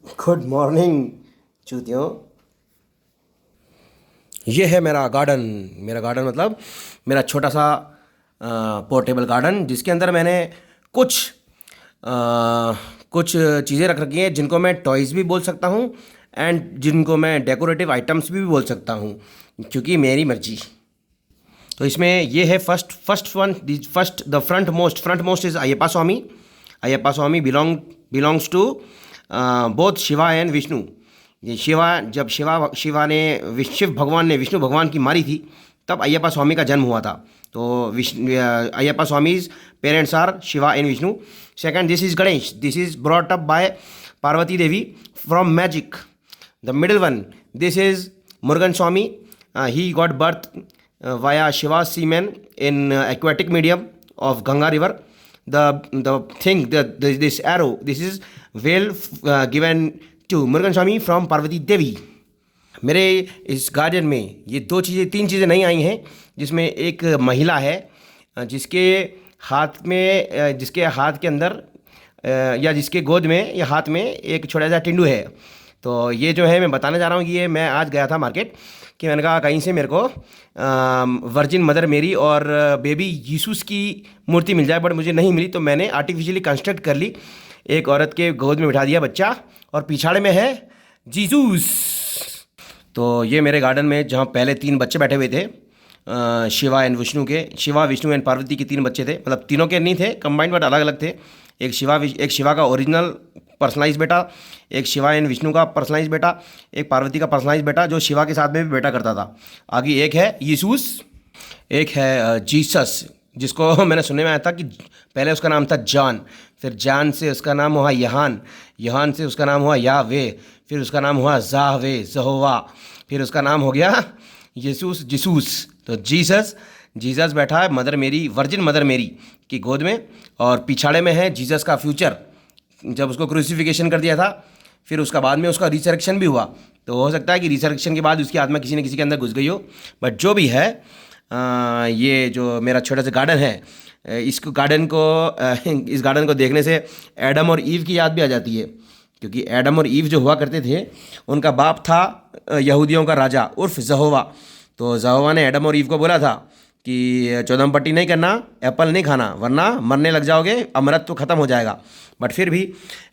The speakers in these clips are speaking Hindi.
Good morning चूतियों। ये है मेरा गार्डन। मेरा गार्डन मतलब मेरा छोटा सा पोर्टेबल गार्डन, जिसके अंदर मैंने कुछ कुछ चीज़ें रख रखी हैं जिनको मैं टॉयज़ भी बोल सकता हूँ एंड जिनको मैं डेकोरेटिव आइटम्स भी बोल सकता हूँ, क्योंकि मेरी मर्जी। तो इसमें ये है first the front most is Ayyappa Swami. Ayyappa Swami belongs to both Shiva and Vishnu. ये जब शिव भगवान ने विष्णु भगवान की मारी थी, तब अयप्पा स्वामी का जन्म हुआ था। तो Ayyappa Swamy's parents are Shiva and Vishnu. Second, this is Ganesh. This is brought up by Parvati Devi from magic. The middle one, this is Murugan Swami. He got birth via Shiva's semen in aquatic medium of Ganga river. This arrow, this is well given to Murugan Swami from Parvati Devi. मेरे इस गार्डन में ये तीन चीज़ें नहीं आई हैं, जिसमें एक महिला है जिसके हाथ के अंदर या जिसके गोद में या हाथ में एक छोटा सा टिंडू है। तो ये जो है मैं बताने जा रहा हूँ कि ये मैं आज गया था मार्केट, कि मैंने कहा कहीं से मेरे को वर्जिन मदर मेरी और बेबी यीशुस की मूर्ति मिल जाए, बट मुझे नहीं मिली। तो मैंने आर्टिफिशियली कंस्ट्रक्ट कर ली, एक औरत के गोद में बिठा दिया बच्चा, और पिछाड़े में है जीसूस। तो ये मेरे गार्डन में जहाँ पहले 3 बच्चे बैठे हुए थे, शिवा विष्णु एंड पार्वती के 3 बच्चे थे। मतलब तीनों के नहीं थे कंबाइंड, बट अलग अलग थे। एक शिवा का ओरिजिनल पर्सनलाइज बेटा, एक शिवा एंड विष्णु का पर्सनलाइज बेटा, एक पार्वती का पर्सनलाइज बेटा जो शिवा के साथ में भी बेटा करता था। आगे एक है यीशुस, एक है जीसस, जिसको मैंने सुनने में आया था कि पहले उसका नाम था जॉन, फिर जॉन से उसका नाम हुआ यहान से उसका नाम हुआ यावे, फिर उसका नाम हुआ जहोवा, फिर उसका नाम हो गया जीसूस। तो जीसस बैठा है वर्जिन मदर मेरी की गोद में, और पिछाड़े में है जीसस का फ्यूचर, जब उसको क्रूसिफिकेशन कर दिया था, फिर उसका बाद में उसका रिसरेक्शन भी हुआ। तो हो सकता है कि रिसरेक्शन के बाद उसकी आत्मा किसी न किसी के अंदर घुस गई हो। बट जो भी है, ये जो मेरा छोटा सा गार्डन है, इस गार्डन को देखने से एडम और ईव की याद भी आ जाती है, क्योंकि एडम और ईव जो हुआ करते थे, उनका बाप था यहूदियों का राजा उर्फ जहोवा। तो जहोवा ने एडम और ईव को बोला था कि चौदम-पट्टी नहीं करना, एप्पल नहीं खाना, वरना मरने लग जाओगे, अमृत तो ख़त्म हो जाएगा। बट फिर भी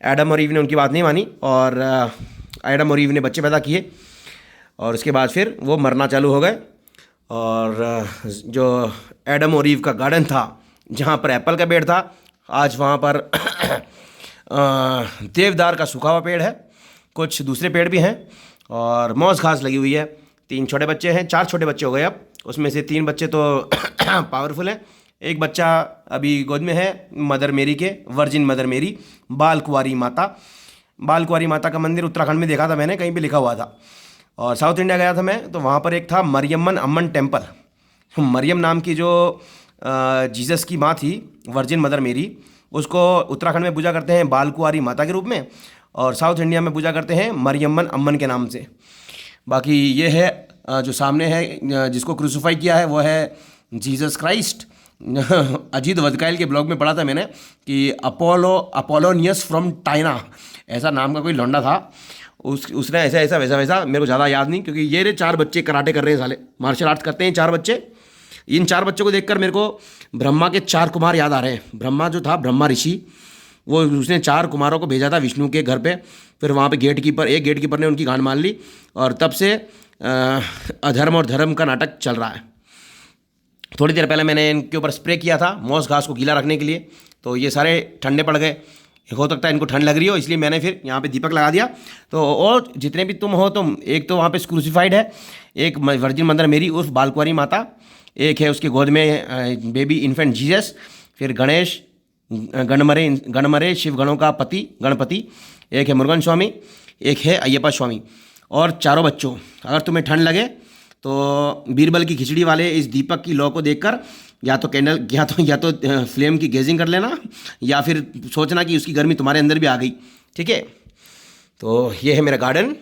एडम और ईव ने उनकी बात नहीं मानी, और एडम और ईव ने बच्चे पैदा किए, और उसके बाद फिर वो मरना चालू हो गए। और जो एडम और ईव का गार्डन था, जहाँ पर एप्पल का पेड़ था, आज वहाँ पर देवदार का सूखा हुआ पेड़ है, कुछ दूसरे पेड़ भी हैं, और मौज घास लगी हुई है। 4 छोटे बच्चे हो गए अब। उसमें से 3 बच्चे तो पावरफुल हैं, एक बच्चा अभी गोद में है मदर मेरी के, वर्जिन मदर मेरी, बाल कुंवारी माता का मंदिर उत्तराखंड में देखा था मैंने, कहीं पे लिखा हुआ था। और साउथ इंडिया गया था मैं, तो वहाँ पर एक था मरियम्मन अम्मन टेम्पल। मरियम नाम की जो जीसस की माँ थी, वर्जिन मदर मेरी, उसको उत्तराखंड में पूजा करते हैं बाल कुंवारी माता के रूप में, और साउथ इंडिया में पूजा करते हैं मरियम्मन अम्मन के नाम से। बाकी ये है जो सामने है, जिसको क्रूसिफाई किया है, वो है जीसस क्राइस्ट। अजीत वदकाइल के ब्लॉग में पढ़ा था मैंने कि अपोलोनियस फ्रॉम टाइना, ऐसा नाम का कोई लौंडा था, उसने ऐसा वैसा मेरे को ज़्यादा याद नहीं, क्योंकि ये 4 बच्चे कराटे कर रहे हैं, साले मार्शल आर्ट्स करते हैं 4 बच्चे। इन 4 बच्चों को देखकर मेरे को ब्रह्मा के 4 कुमार याद आ रहे हैं। ब्रह्मा जो था, ब्रह्मा ऋषि, वो उसने 4 कुमारों को भेजा था विष्णु के घर पे। फिर वहाँ पे एक गेट कीपर ने उनकी गांड मान ली, और तब से अधर्म और धर्म का नाटक चल रहा है। थोड़ी देर पहले मैंने इनके ऊपर स्प्रे किया था मॉस घास को गीला रखने के लिए, तो ये सारे ठंडे पड़ गए। हो सकता है इनको ठंड लग रही हो, इसलिए मैंने फिर यहाँ पे दीपक लगा दिया। तो और जितने भी तुम हो, एक तो वहाँ पे क्रूसिफाइड है, एक वर्जिन मदर मेरी उर्फ बालकुंवारी माता, एक है उसके गोद में बेबी इन्फेंट जीसस, फिर गणेश गणमरे शिव गणों का पति गणपति, एक है मुरुगन स्वामी, एक है अयप्पा स्वामी। और 4 बच्चों, अगर तुम्हें ठंड लगे तो बीरबल की खिचड़ी वाले इस दीपक की लौ को देखकर या तो फ्लेम की गेजिंग कर लेना, या फिर सोचना कि उसकी गर्मी तुम्हारे अंदर भी आ गई। ठीक है, तो ये है मेरा गार्डन।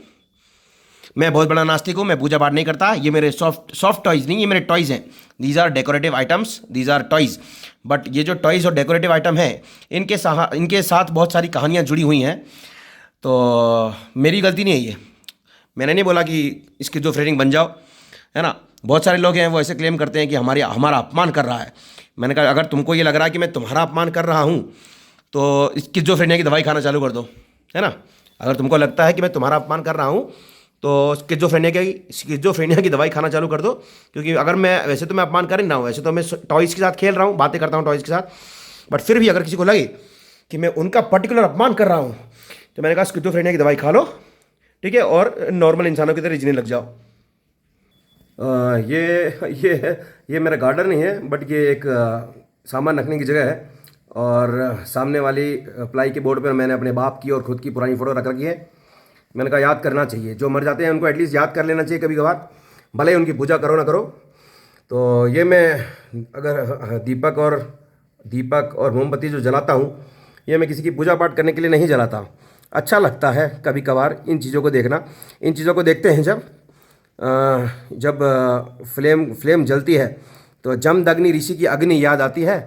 मैं बहुत बड़ा नास्तिक हूँ, मैं पूजा पाठ नहीं करता। ये मेरे सॉफ्ट टॉयज़ नहीं, ये मेरे टॉयज़ हैं। These are decorative items, these are toys. But ये जो टॉयज़ और डेकोरेटिव आइटम है, इनके साथ बहुत सारी कहानियाँ जुड़ी हुई हैं। तो मेरी गलती नहीं है ये, मैंने नहीं बोला कि स्किज़ोफ्रेनिक बन जाओ, है ना। बहुत सारे लोग हैं वो ऐसे क्लेम करते हैं कि हमारा अपमान कर रहा है। मैंने कहा अगर तुमको ये लग रहा है कि मैं तुम्हारा अपमान कर रहा हूँ तो स्किज़ोफ्रेनिया की दवाई खाना चालू कर दो, है ना। अगर तुमको लगता है कि मैं तुम्हारा अपमान कर रहा हूँ तो स्किज़ोफ्रेनिया की दवाई खाना चालू कर दो, क्योंकि अगर मैं वैसे तो मैं अपमान कर ही रहा हूँ, वैसे तो मैं टॉयज़ के साथ खेल रहा हूँ, बातें करता हूँ टॉयज़ के साथ, बट फिर भी अगर किसी को लगे कि मैं उनका पर्टिकुलर अपमान कर रहा हूँ तो मैंने कहा स्किज़ोफ्रेनिया की दवाई खा लो, ठीक है, और नॉर्मल इंसानों की तरह जीने लग जाओ। ये मेरा गार्डन नहीं है, बट ये एक सामान रखने की जगह है। और सामने वाली प्लाई के बोर्ड पर मैंने अपने बाप की और खुद की पुरानी फ़ोटो रख रखी है। मैंने कहा याद करना चाहिए, जो मर जाते हैं उनको एटलीस्ट याद कर लेना चाहिए कभी कभार, भले ही उनकी पूजा करो ना करो। तो ये मैं अगर दीपक और मोमबत्ती जो जलाता हूँ, ये मैं किसी की पूजा पाठ करने के लिए नहीं जलाता। अच्छा लगता है कभी कभार इन चीज़ों को देखना। इन चीज़ों को देखते हैं जब फ्लेम जलती है तो जमदग्नि ऋषि की अग्नि याद आती है,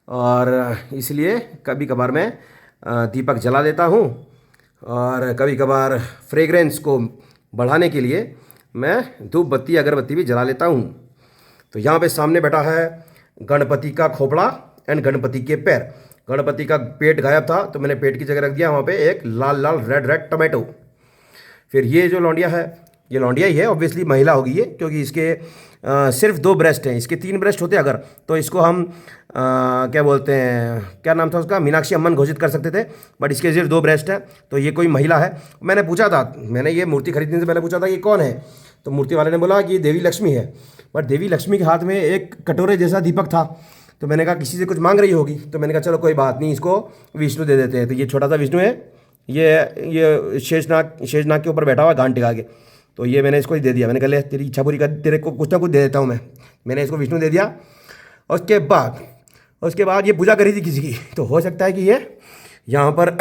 और इसलिए कभी कभार मैं दीपक जला देता हूँ। और कभी कभार फ्रेग्रेंस को बढ़ाने के लिए मैं धूप बत्ती अगरबत्ती भी जला लेता हूँ। तो यहाँ पे सामने बैठा है गणपति का खोपड़ा एंड गणपति के पैर। गणपति का पेट गायब था तो मैंने पेट की जगह रख दिया वहाँ पे एक लाल लाल रेड टमाटो। फिर ये जो लौंडिया है, ये लौंडिया ही है, ऑब्वियसली महिला होगी ये, क्योंकि इसके सिर्फ 2 ब्रेस्ट हैं, इसके 3 ब्रेस्ट होते अगर तो इसको हम क्या बोलते हैं, क्या नाम था उसका, मीनाक्षी अम्मन घोषित कर सकते थे, बट इसके सिर्फ 2 ब्रेस्ट हैं, तो ये कोई महिला है। मैंने पूछा था, मैंने ये मूर्ति खरीदने से पहले पूछा था ये कौन है, तो मूर्ति वाले ने बोला कि ये देवी लक्ष्मी है, बट देवी लक्ष्मी के हाथ में एक कटोरे जैसा दीपक था। तो मैंने कहा किसी से कुछ मांग रही होगी, तो मैंने कहा चलो कोई बात नहीं, इसको विष्णु दे देते हैं। तो ये छोटा सा विष्णु है, ये शेषनाग के ऊपर बैठा हुआ गांड टिका के, तो ये मैंने इसको ही दे दिया। मैंने कहा ले तेरी इच्छा पूरी कर, तेरे को कुछ ना कुछ दे देता हूँ मैंने इसको विष्णु दे दिया। उसके बाद ये पूजा करी थी किसी की, तो हो सकता है कि ये यहाँ पर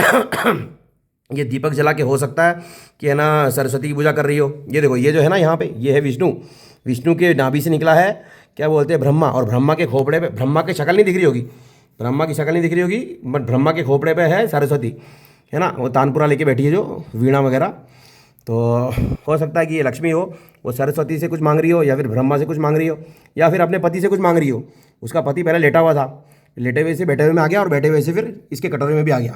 ये दीपक जला के हो सकता है कि है ना सरस्वती की पूजा कर रही हो। ये देखो, ये जो है ना यहाँ पे, ये है विष्णु के नाभि से निकला है, क्या बोलते हैं, ब्रह्मा, और ब्रह्मा के खोपड़े पे, ब्रह्मा की शक्ल नहीं दिख रही होगी, बट ब्रह्मा के खोपड़े पे है सरस्वती, है ना, वो तानपुरा लेके बैठी है जो वीणा वगैरह। तो हो सकता है कि ये लक्ष्मी हो, वो सरस्वती से कुछ मांग रही हो, या फिर ब्रह्मा से कुछ मांग रही हो, या फिर अपने पति से कुछ मांग रही हो। उसका पति पहले लेटा हुआ था, लेटे हुए से बैठे हुए में आ गया, और बैठे हुए से फिर इसके कटोरे में भी आ गया।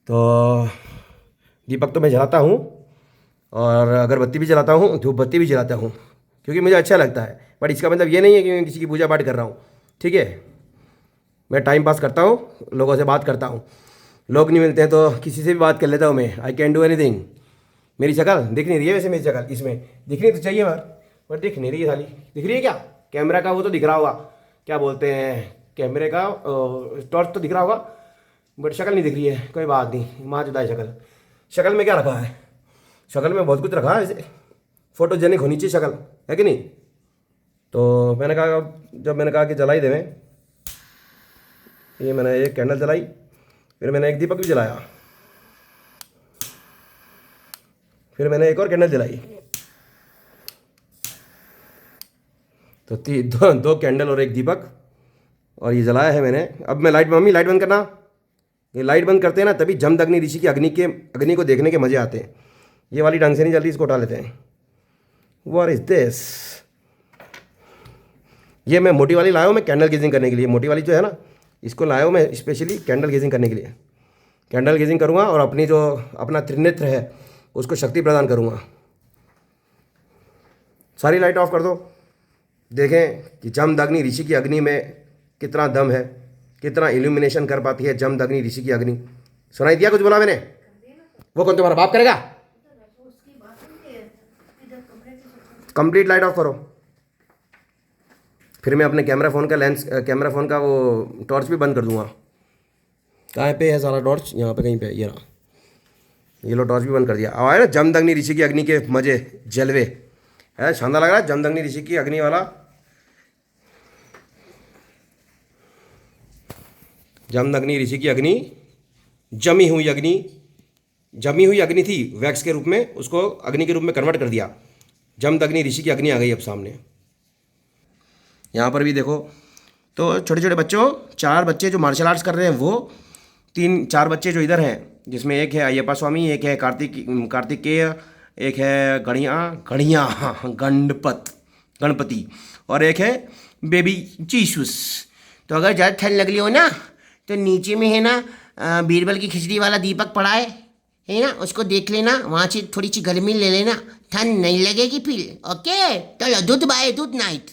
तो दीपक तो मैं जलाता हूँ, और अगरबत्ती भी जलाता हूँ, धूप बत्ती भी जलाता हूँ, क्योंकि मुझे अच्छा लगता है। बट इसका मतलब ये नहीं है कि मैं किसी की पूजा पाठ कर रहा हूँ, ठीक है। मैं टाइम पास करता हूँ, लोगों से बात करता हूँ, लोग नहीं मिलते हैं तो किसी से भी बात कर लेता हूँ मैं। I can do anything. मेरी शक्ल दिख नहीं रही है वैसे, मेरी शक्ल इसमें दिखनी तो चाहिए बट दिख नहीं रही है। साली दिख रही है क्या? कैमरा का वो तो दिख रहा होगा, क्या बोलते हैं, कैमरे का टॉर्च तो दिख रहा होगा, बट शक्ल नहीं दिख रही है। कोई बात नहीं, माँ जुदा है शक्ल में क्या रखा है, शक्ल में बहुत कुछ रखा है वैसे, फोटोजेनिक होनी चाहिए शक्ल, है कि नहीं। तो मैंने कहा कि जलाई देवें, ये मैंने एक कैंडल जलाई, फिर मैंने एक दीपक भी जलाया, फिर मैंने एक और कैंडल जलाई, तो दो कैंडल और एक दीपक, और ये जलाया है मैंने। अब मैं मम्मी लाइट बंद करना। ये लाइट बंद करते हैं ना, तभी जमदग्नि ऋषि की अग्नि को देखने के मज़े आते हैं। ये वाली ढंग से नहीं जल्दी, इसको उठा लेते हैं। What is this? ये मैं मोटी वाली लाया हूँ मैं कैंडल गेजिंग करने के लिए। मोटी वाली जो है ना, इसको लाया हूँ मैं स्पेशली कैंडल गेजिंग करने के लिए। कैंडल गेजिंग करूँगा और अपना त्रिनेत्र है उसको शक्ति प्रदान करूँगा। सारी लाइट ऑफ कर दो, देखें कि जमदग्नि ऋषि की अग्नि में कितना दम है, कितना इल्यूमिनेशन कर पाती है जमदग्नि ऋषि की अग्नि। सुनाई दिया कुछ बोला मैंने? वो कौन तुम्हारा बाप करेगा? कंप्लीट लाइट ऑफ करो, फिर मैं अपने कैमरा फ़ोन का वो टॉर्च भी बंद कर दूंगा। कहाँ पे है सारा टॉर्च? यहाँ पे कहीं पे, ये रहा, ये लो टॉर्च भी बंद कर दिया। अब आया ना जमदग्नि ऋषि की अग्नि के मजे, जलवे है, शानदार लग रहा है जमदग्नि ऋषि की अग्नि वाला। जमदग्नि ऋषि की अग्नि, जमी हुई अग्नि थी वैक्स के रूप में, उसको अग्नि के रूप में कन्वर्ट कर दिया। जमदग्नि ऋषि की अग्नि आ गई अब सामने। यहाँ पर भी देखो, तो छोटे छोटे बच्चों, 4 बच्चे जो मार्शल आर्ट्स कर रहे हैं वो, 3-4 बच्चे जो इधर हैं जिसमें एक है अयप्पा स्वामी, एक है कार्तिकेय, एक है गणपति, और एक है बेबी जीसस। तो अगर ज़्यादा ठंड लग रही हो ना तो नीचे में है ना बीरबल की खिचड़ी वाला दीपक पड़ा है ना, उसको देख लेना, वहाँ से थोड़ी सी गर्मी ले लेना, ठंड नहीं लगेगी फिर। ओके चलो, दूध बाय दूध नाइट।